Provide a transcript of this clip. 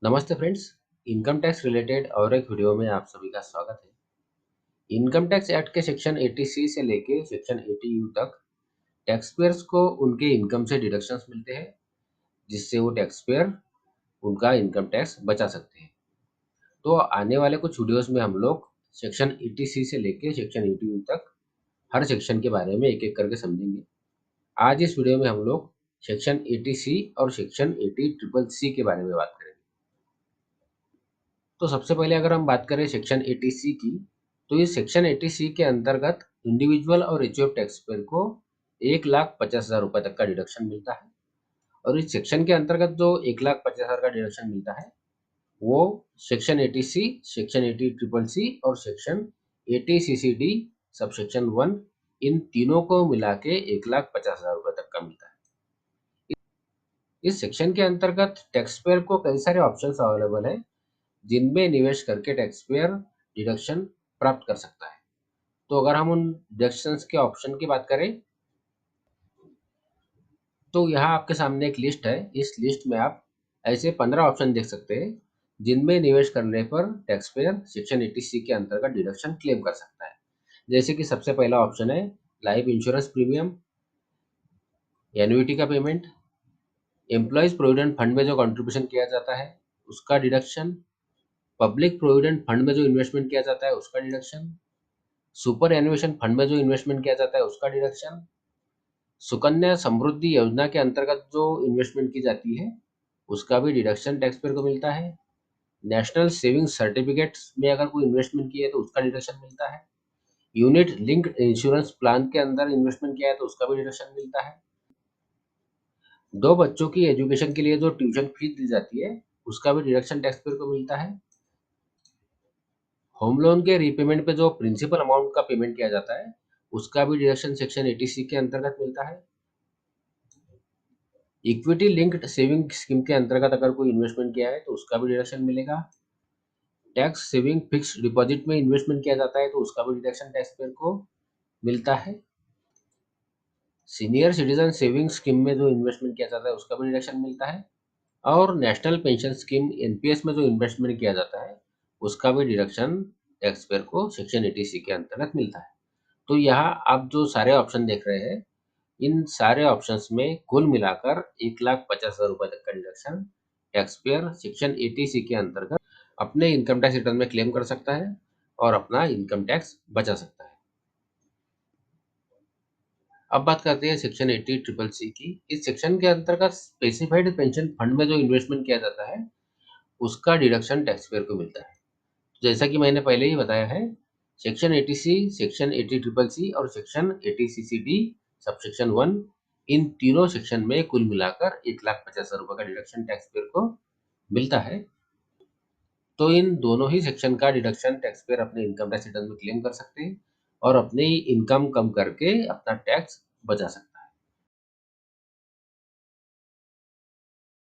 नमस्ते friends. Income tax related और एक वीडियो में आप सभी का स्वागत है। इनकम टैक्स एक्ट के सेक्शन 80C से लेके सेक्शन 80U तक टैक्स पेयर्स को उनके इनकम से डिडक्शंस मिलते हैं, जिससे वो टैक्स पेयर उनका इनकम टैक्स बचा सकते हैं। तो आने वाले कुछ वीडियोस में हम लोग सेक्शन 80C से लेके सेक्शन 80U तक हर सेक्शन के बारे में एक एक करके समझेंगे। आज इस वीडियो में हम लोग सेक्शन 80C और सेक्शन 80CCC के बारे में बात करेंगे। तो सबसे पहले अगर हम बात करें सेक्शन 80C की, तो इस सेक्शन 80C के अंतर्गत इंडिविजुअल और एचयूएफ टैक्स पेयर को 1,50,000 रुपये तक का डिडक्शन मिलता है। और इस सेक्शन के अंतर्गत जो 1,50,000 का डिडक्शन मिलता है वो सेक्शन 80C, सेक्शन 80CCC और सेक्शन 80CCD सब सेक्शन 1 इन तीनों को मिला के 1,50,000 रुपये तक का मिलता है। इस सेक्शन के अंतर्गत टैक्स पेयर को कई सारे ऑप्शंस अवेलेबल है, जिनमें निवेश करके टैक्स पेयर डिडक्शन प्राप्त कर सकता है। तो अगर हम उन डिडक्शंस के ऑप्शन की बात करें, तो यहाँ आपके सामने एक लिस्ट है। इस लिस्ट में आप ऐसे 15 ऑप्शन देख सकते हैं, जिनमें निवेश करने पर टैक्स पेयर सेक्शन 80C के अंतर्गत डिडक्शन क्लेम कर सकता है। जैसे कि सबसे पहला ऑप्शन है लाइफ इंश्योरेंस प्रीमियम, एन्युइटी का पेमेंट, एम्प्लॉयज प्रोविडेंट फंड में जो कंट्रीब्यूशन किया जाता है उसका डिडक्शन, पब्लिक प्रोविडेंट फंड में जो इन्वेस्टमेंट किया जाता है उसका डिडक्शन, सुपर एनुएशन फंड में जो इन्वेस्टमेंट किया जाता है उसका डिडक्शन, सुकन्या समृद्धि योजना के अंतर्गत जो इन्वेस्टमेंट की जाती है उसका भी डिडक्शन टैक्स पेयर को मिलता है। नेशनल सेविंग्स सर्टिफिकेट में अगर कोई इन्वेस्टमेंट की है तो उसका डिडक्शन मिलता है। यूनिट लिंक्ड इंश्योरेंस प्लान के अंदर इन्वेस्टमेंट किया है तो उसका भी डिडक्शन मिलता है। दो बच्चों की एजुकेशन के लिए जो ट्यूशन फीस दी जाती है उसका भी डिडक्शन टैक्स पेयर को मिलता है। होम लोन के रीपेमेंट पे जो प्रिंसिपल अमाउंट का पेमेंट किया जाता है उसका भी डिडक्शन सेक्शन 80C के अंतर्गत मिलता है। इक्विटी लिंक्ड सेविंग स्कीम के अंतर्गत अगर कोई इन्वेस्टमेंट किया है तो उसका भी डिडक्शन मिलेगा। टैक्स सेविंग फिक्स्ड डिपॉजिट में इन्वेस्टमेंट किया जाता है तो उसका भी डिडक्शन टैक्स पेयर को मिलता है। सीनियर सिटीजन सेविंग स्कीम में जो इन्वेस्टमेंट किया जाता है उसका भी डिडक्शन मिलता है। और नेशनल पेंशन स्कीम एनपीएस में जो इन्वेस्टमेंट किया जाता है उसका भी डिडक्शन टैक्स पेयर को सेक्शन 80C के अंतर्गत मिलता है। तो यहाँ आप जो सारे ऑप्शन देख रहे हैं, इन सारे ऑप्शंस में कुल मिलाकर 1,50,000 रुपये तक का deduction tax payer section 80C के अंतर्गत अपने इनकम टैक्स रिटर्न में क्लेम कर सकता है और अपना इनकम टैक्स बचा सकता है। अब बात करते हैं सेक्शन 80CCC की। इस सेक्शन के अंतर्गत स्पेसिफाइड पेंशन फंड में जो इन्वेस्टमेंट किया जाता है उसका डिडक्शन टैक्स पेयर को मिलता है। जैसा कि मैंने पहले ही बताया है, सेक्शन 80C, सेक्शन 80CCC और सेक्शन 80CCD सब सेक्शन 1 इन तीनों सेक्शन में कुल मिलाकर 1,50,000 रुपये का डिडक्शन टैक्स पेयर को मिलता है। तो इन दोनों ही सेक्शन का डिडक्शन टैक्स पेयर अपने इनकम टैक्स रिटर्न में क्लेम कर सकते हैं और अपनी इनकम कम करके अपना टैक्स बचा सकते हैं।